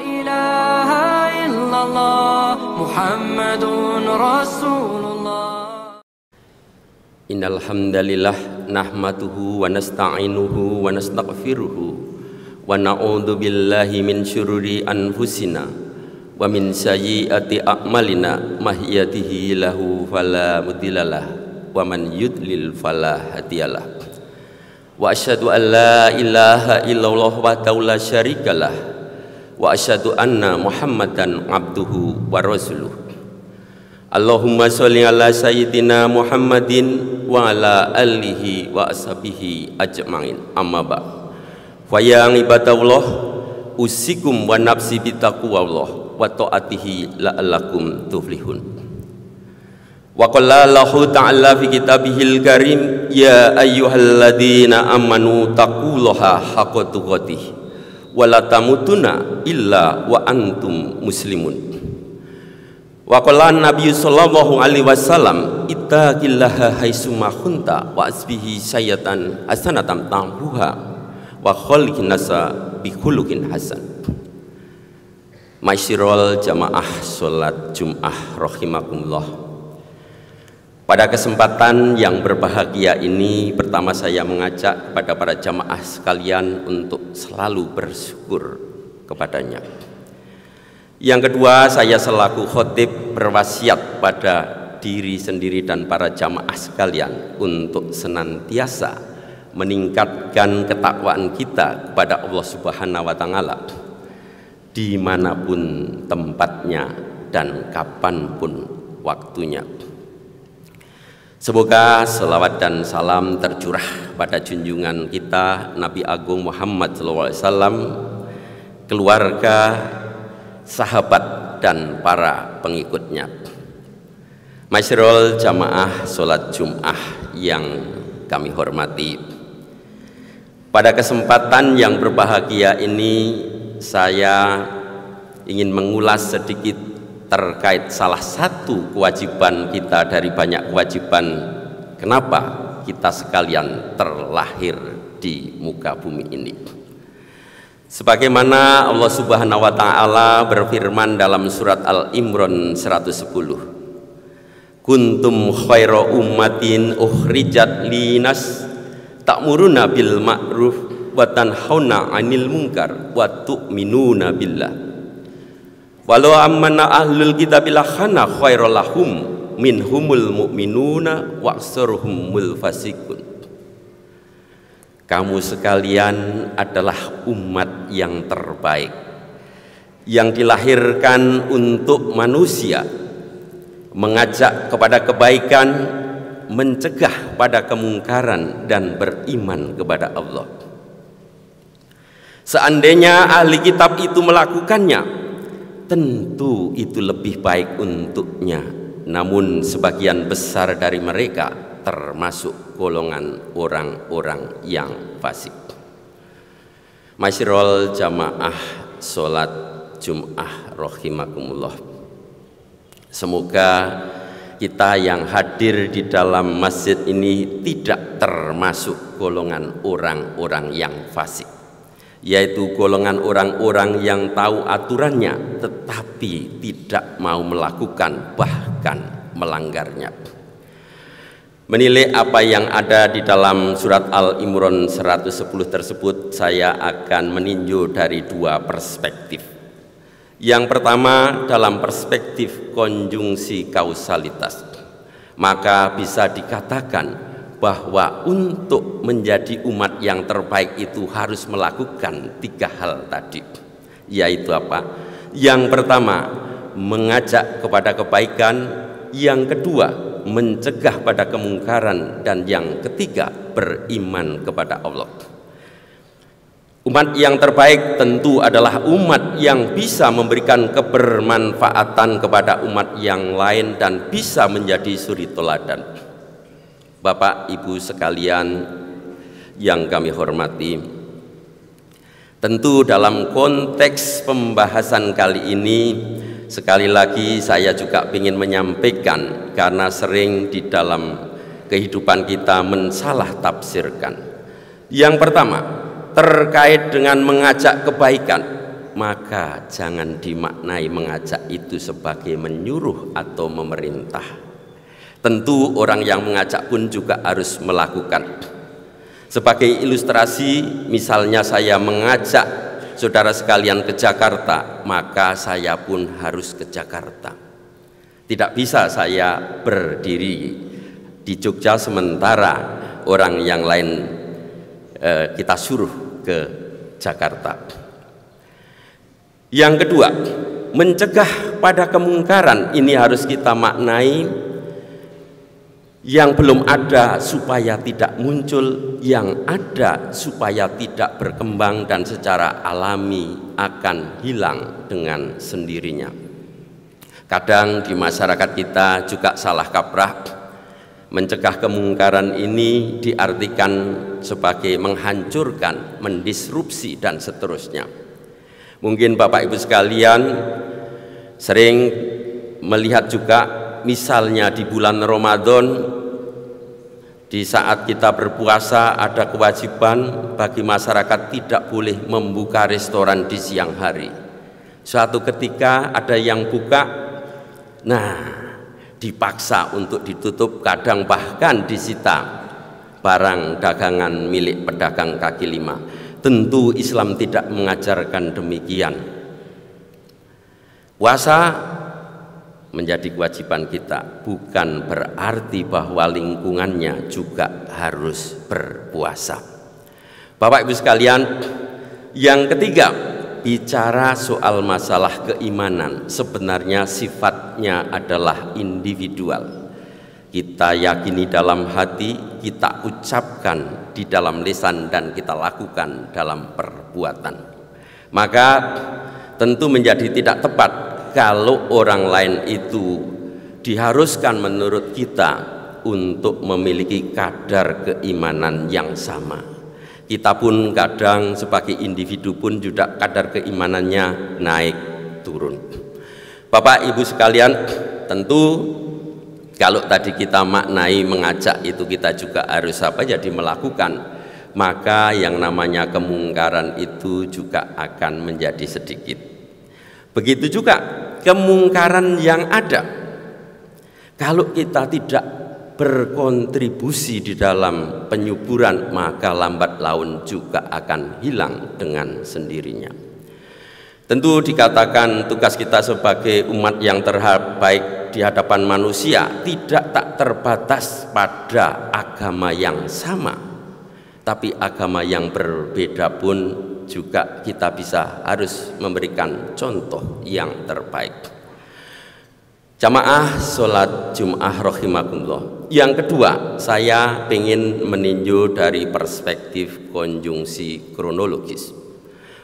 إله إلا الله محمد رسول الله. Innal hamdalillah nahmaduhu wa nasta'inuhu wa nastaghfiruhu wa na'udzu billahi min syururi anfusina wa min sayyiati a'malina may yahdihillahu fala mudhillalah wa man yudlil fala hadiyalah. Wa asyhadu an la ilaha illallah wahdahu la syarikalah wa asyhadu anna Muhammadan abduhu wa rasuluh. Allahumma sholli ala sayyidina Muhammadin wa ala alihi wa ashabihi ajma'in. Amma ba' fa ya ibadallah usikum wa nafsi bitaqwallah wa ta'atihi la'allakum tuflihun. Wa qala Allahu ta'ala fi kitabihil karim ya ayyuhalladzina amanu taqullaha haqqa tuqatih wa la tamutunna illa wa antum muslimun. Wa qala Nabi sallallahu alaihi wasallam ittaqillaha haitsuma kunta wa asbihi sayyatan hasanatan tamhuha wa khaliqin nasa bi khuluqin hasan. Masyirul jamaah salat Jumat rahimakumullah. Pada kesempatan yang berbahagia ini, pertama saya mengajak kepada para jamaah sekalian untuk selalu bersyukur kepadanya. Yang kedua, saya selaku khotib berwasiat pada diri sendiri dan para jamaah sekalian untuk senantiasa meningkatkan ketakwaan kita kepada Allah Subhanahu wa Ta'ala dimanapun tempatnya dan kapanpun waktunya. Semoga selawat dan salam tercurah pada junjungan kita Nabi Agung Muhammad SAW, keluarga, sahabat dan para pengikutnya. Masyarul jamaah sholat Jum'ah yang kami hormati, pada kesempatan yang berbahagia ini saya ingin mengulas sedikit terkait salah satu kewajiban kita dari banyak kewajiban kenapa kita sekalian terlahir di muka bumi ini. Sebagaimana Allah Subhanahu wa Ta'ala berfirman dalam surat Al-Imran 110, kuntum khaira ummatin ukhrijat linas ta'muruna bil ma'ruf wa tanhauna 'anil munkar wa tu'minuna billah walau amanna ahlul kitabi lakhana khairal lahum minhumul mu'minuna wa aktsaruhumul fasiqun. Kamu sekalian adalah umat yang terbaik yang dilahirkan untuk manusia, mengajak kepada kebaikan, mencegah pada kemungkaran dan beriman kepada Allah. Seandainya ahli kitab itu melakukannya, tentu itu lebih baik untuknya. Namun sebagian besar dari mereka termasuk golongan orang-orang yang fasik. Masyarul jamaah sholat Jum'ah rahimakumullah. Semoga kita yang hadir di dalam masjid ini tidak termasuk golongan orang-orang yang fasik, yaitu golongan orang-orang yang tahu aturannya tetapi tidak mau melakukan bahkan melanggarnya. Menilai apa yang ada di dalam surat Al-Imran 110 tersebut, saya akan meninjau dari dua perspektif. Yang pertama dalam perspektif konjungsi kausalitas, maka bisa dikatakan bahwa untuk menjadi umat yang terbaik itu harus melakukan tiga hal tadi, yaitu apa? Yang pertama mengajak kepada kebaikan, yang kedua mencegah pada kemungkaran, dan yang ketiga beriman kepada Allah. Umat yang terbaik tentu adalah umat yang bisa memberikan kebermanfaatan kepada umat yang lain dan bisa menjadi suri teladan. Bapak Ibu sekalian yang kami hormati, tentu dalam konteks pembahasan kali ini sekali lagi saya juga ingin menyampaikan, karena sering di dalam kehidupan kita mensalah tafsirkan. Yang pertama terkait dengan mengajak kebaikan, maka jangan dimaknai mengajak itu sebagai menyuruh atau memerintah. Tentu orang yang mengajak pun juga harus melakukan. Sebagai ilustrasi, misalnya saya mengajak saudara sekalian ke Jakarta, maka saya pun harus ke Jakarta. Tidak bisa saya berdiri di Jogja sementara orang yang lain kita suruh ke Jakarta. Yang kedua, mencegah pada kemungkaran ini harus kita maknai yang belum ada supaya tidak muncul, yang ada supaya tidak berkembang dan secara alami akan hilang dengan sendirinya. Kadang di masyarakat kita juga salah kaprah, mencegah kemungkaran ini diartikan sebagai menghancurkan, mendisrupsi dan seterusnya. Mungkin Bapak Ibu sekalian sering melihat juga, misalnya di bulan Ramadan, di saat kita berpuasa ada kewajiban bagi masyarakat tidak boleh membuka restoran di siang hari. Suatu ketika ada yang buka, nah dipaksa untuk ditutup, kadang bahkan disita barang dagangan milik pedagang kaki lima. Tentu Islam tidak mengajarkan demikian. Puasa menjadi kewajiban kita, bukan berarti bahwa lingkungannya juga harus berpuasa. Bapak Ibu sekalian, yang ketiga, bicara soal masalah keimanan, sebenarnya sifatnya adalah individual. Kita yakini dalam hati, kita ucapkan di dalam lisan, dan kita lakukan dalam perbuatan. Maka tentu menjadi tidak tepat kalau orang lain itu diharuskan menurut kita untuk memiliki kadar keimanan yang sama. Kita pun kadang sebagai individu pun juga kadar keimanannya naik turun. Bapak Ibu sekalian, tentu kalau tadi kita maknai mengajak itu kita juga harus jadi melakukan, maka yang namanya kemungkaran itu juga akan menjadi sedikit. Begitu juga kemungkaran yang ada, kalau kita tidak berkontribusi di dalam penyuburan, maka lambat laun juga akan hilang dengan sendirinya. Tentu dikatakan tugas kita sebagai umat yang terbaik di hadapan manusia tidak tak terbatas pada agama yang sama, tapi agama yang berbeda pun juga kita bisa harus memberikan contoh yang terbaik. Jamaah sholat Jum'ah rahimakumullah. Yang kedua, saya ingin meninjau dari perspektif konjungsi kronologis.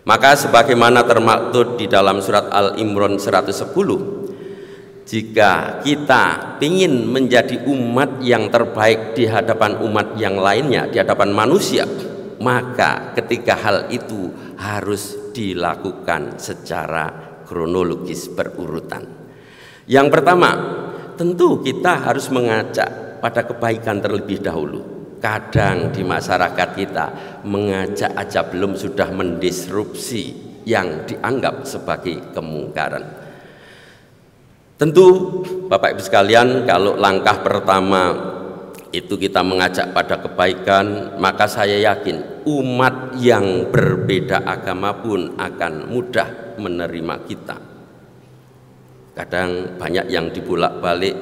Maka sebagaimana termaktub di dalam surat Al-Imran 110, jika kita ingin menjadi umat yang terbaik di hadapan umat yang lainnya, di hadapan manusia, maka ketika hal itu harus dilakukan secara kronologis berurutan. Yang pertama, tentu kita harus mengajak pada kebaikan terlebih dahulu. Kadang di masyarakat kita mengajak aja belum sudah mendisrupsi yang dianggap sebagai kemungkaran. Tentu Bapak Ibu sekalian, kalau langkah pertama itu kita mengajak pada kebaikan, maka saya yakin umat yang berbeda agama pun akan mudah menerima kita. Kadang banyak yang dibolak-balik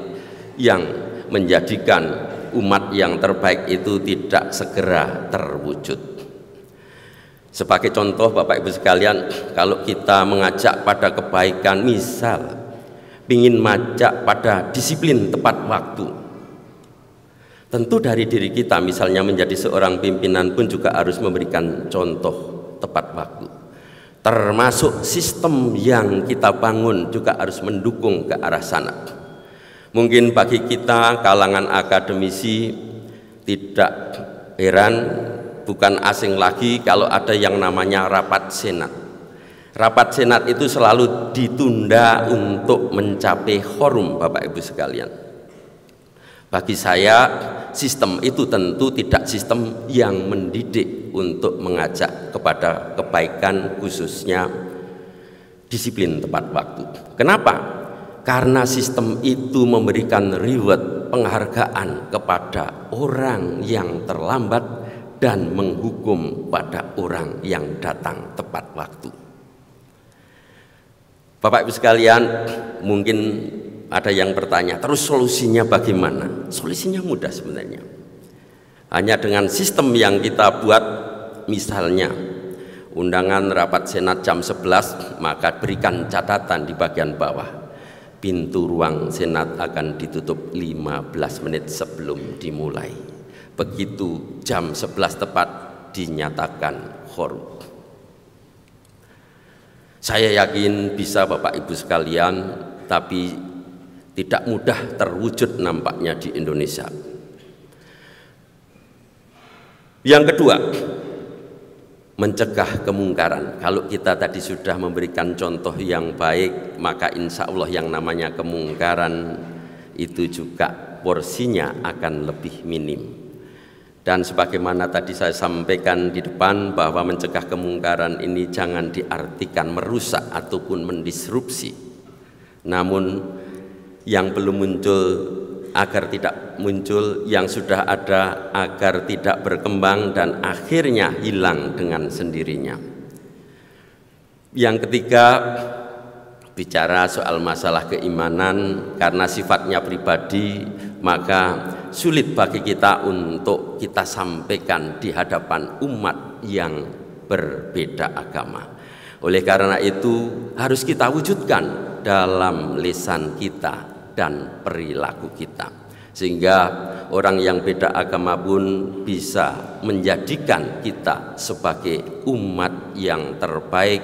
yang menjadikan umat yang terbaik itu tidak segera terwujud. Sebagai contoh Bapak Ibu sekalian, kalau kita mengajak pada kebaikan, misal ingin mengajak pada disiplin tepat waktu, tentu dari diri kita misalnya menjadi seorang pimpinan pun juga harus memberikan contoh tepat waktu. Termasuk sistem yang kita bangun juga harus mendukung ke arah sana. Mungkin bagi kita kalangan akademisi tidak heran, bukan asing lagi kalau ada yang namanya rapat senat. Rapat senat itu selalu ditunda untuk mencapai quorum, Bapak Ibu sekalian. Bagi saya sistem itu tentu tidak sistem yang mendidik untuk mengajak kepada kebaikan, khususnya disiplin tepat waktu. Kenapa? Karena sistem itu memberikan reward, penghargaan kepada orang yang terlambat dan menghukum pada orang yang datang tepat waktu. Bapak Ibu sekalian, mungkin ada yang bertanya, terus solusinya bagaimana? Solusinya mudah sebenarnya. Hanya dengan sistem yang kita buat, misalnya undangan rapat Senat jam 11, maka berikan catatan di bagian bawah. Pintu ruang Senat akan ditutup 15 menit sebelum dimulai. Begitu jam 11 tepat dinyatakan quorum. Saya yakin bisa Bapak Ibu sekalian, tapi tidak mudah terwujud nampaknya di Indonesia. Yang kedua, mencegah kemungkaran. Kalau kita tadi sudah memberikan contoh yang baik, maka insya Allah yang namanya kemungkaran itu juga porsinya akan lebih minim. Dan sebagaimana tadi saya sampaikan di depan, bahwa mencegah kemungkaran ini jangan diartikan merusak ataupun mendisrupsi. Namun yang belum muncul agar tidak muncul, yang sudah ada agar tidak berkembang dan akhirnya hilang dengan sendirinya. Yang ketiga, bicara soal masalah keimanan, karena sifatnya pribadi, maka sulit bagi kita untuk kita sampaikan di hadapan umat yang berbeda agama. Oleh karena itu harus kita wujudkan dalam lisan kita dan perilaku kita, sehingga orang yang beda agama pun bisa menjadikan kita sebagai umat yang terbaik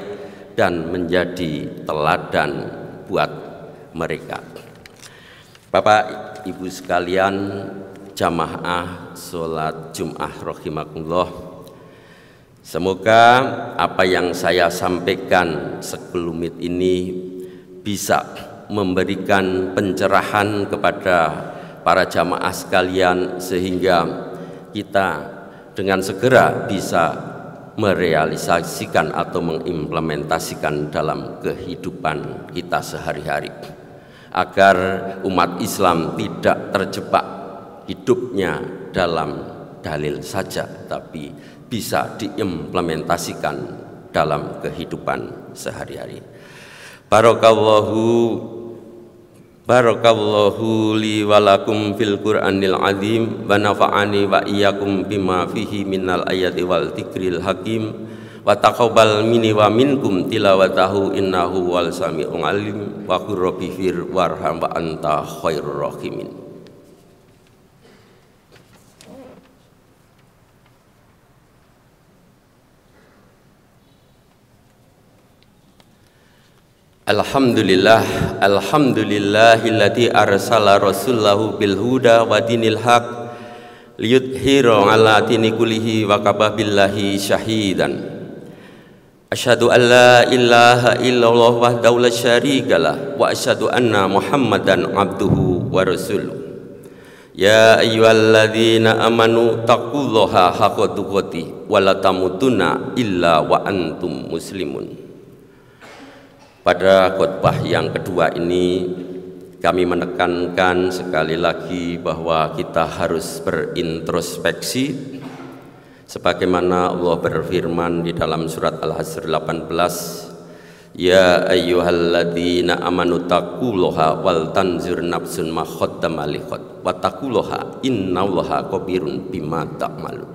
dan menjadi teladan buat mereka. Bapak Ibu sekalian, jamaah sholat Jum'ah rahimakumullah, semoga apa yang saya sampaikan sekelumit ini bisa memberikan pencerahan kepada para jamaah sekalian, sehingga kita dengan segera bisa merealisasikan atau mengimplementasikan dalam kehidupan kita sehari-hari, agar umat Islam tidak terjebak hidupnya dalam dalil saja, tapi bisa diimplementasikan dalam kehidupan sehari-hari. Barakallahu li walakum fil Qur'anil azim wa nafa'ani wa iyyakum bima fihi minal ayati wal dzikril hakim wa taqabbal minni wa minkum tilawatahu innahu wal sami'ul alim wa qur rabbi fir warham wa anta khairur rahimin. Alhamdulillahilladzi arsala rasulahu bil huda wa dinil haq liyudhhira ala dini kullihi wa kafa billahi syahidan. Asyhadu an la ilaha illallah wahdahu la syarikalah wa asyhadu anna Muhammadan abduhu wa rasuluh. Ya ayyuhalladzina amanu taqullaha haqqa tuqatih wa la tamutunna illa wa antum muslimun. Pada khutbah yang kedua ini kami menekankan sekali lagi bahwa kita harus berintrospeksi, sebagaimana Allah berfirman di dalam surat Al-Hasr 18, Ya ayyuhalladzina amanu taqullaha wal tanzur nafsun ma qaddama lighad wa taqullaha innallaha khabirun bima ta'malun.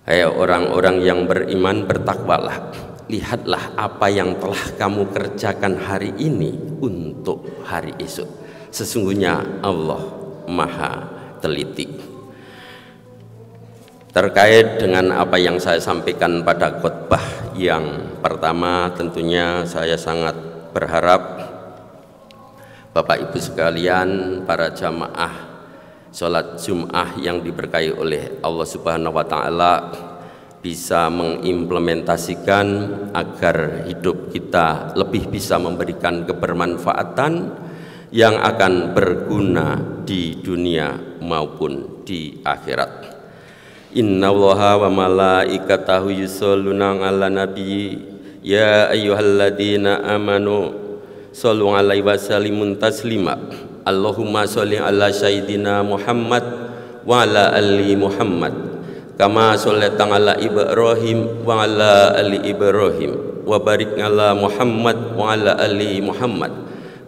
Hai orang-orang yang beriman, bertakwalah, lihatlah apa yang telah kamu kerjakan hari ini untuk hari esok. Sesungguhnya Allah Maha teliti. Terkait dengan apa yang saya sampaikan pada khutbah yang pertama, tentunya saya sangat berharap Bapak Ibu sekalian, para jamaah sholat Jum'ah yang diberkahi oleh Allah Subhanahu wa Ta'ala, bisa mengimplementasikan agar hidup kita lebih bisa memberikan kebermanfaatan yang akan berguna di dunia maupun di akhirat. Innallaha wa malaikatahu yusholluna 'alan nabi Ya ayyuhalladzina amanu shollu alaihi wa sallimu taslima. Allahumma sholli ala sayyidina Muhammad wa ala ali Muhammad kama shollaita ala Ibrahim wa ala ali Ibrahim wa barik ala Muhammad wa ala ali Muhammad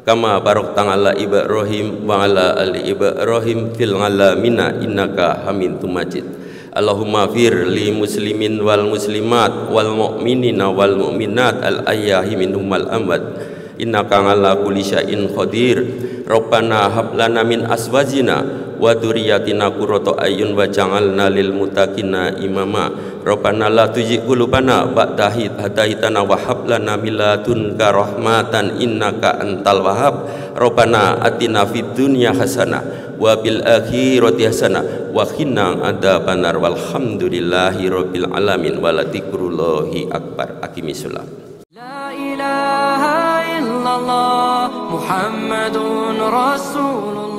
kama barakta ala Ibrahim wa ala ali Ibrahim fil alamina innaka Hamidum Majid. Allahumma fir li muslimin wal muslimat wal mu'minina wal mu'minat al ahya'i minhum wal amwat innaka ala kulli syai'in qadir. Rabbana hab lana min azwajina wa dzurriyyatina qurrata a'yun waj'alna lil muttaqina imama. Rabbana la tuzigh qulubana ba'da idh hadaitana wa hab lana min ladunka rahmatan innaka antal wahhab. Rabbana atina fid dunya hasanah wa bil akhirati hasanah wa qina adzabannar walhamdulillahi rabbil alamin waladzikrullahi akbar. Aqimis shalah. La ilaha illallah Muhammadun Rasulullah.